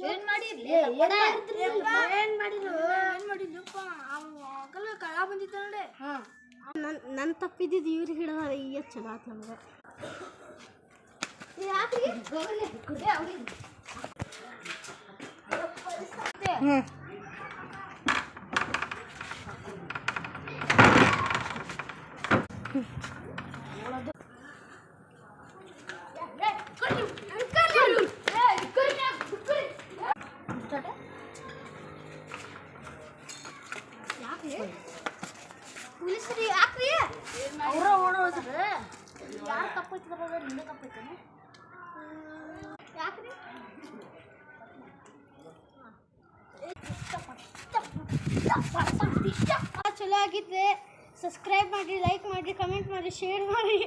ಏನ್ ಮಾಡಿರ್ಲಿ ಕಳ ಬಂದಿತ್ತ ನೋಡಿ. ನನ್ನ ತಪ್ಪಿದ್ದು ಇವ್ರಿಗೆ ಹಿಡಿದ ಈಗ ಚಲೋ ಆಯ್ತು ನಮ್ಗೆ. ಪೊಲೀಸರಿ ಯಾಕ್ರಿ ಅವ್ರ ಓಡೋದ್ರೆ ಯಾರು ತಪ್ಪೈತಿದ್ರ ನಿಂದೆ ತಪ್ಪೈತೇನೆ ಯಾಕ್ರಿ ಚಲೋ ಆಗಿದ್ರೆ ಸಬ್ಸ್ಕ್ರೈಬ್ ಮಾಡಿ, ಲೈಕ್ ಮಾಡಿ, ಕಮೆಂಟ್ ಮಾಡಿ, ಶೇರ್ ಮಾಡಿ.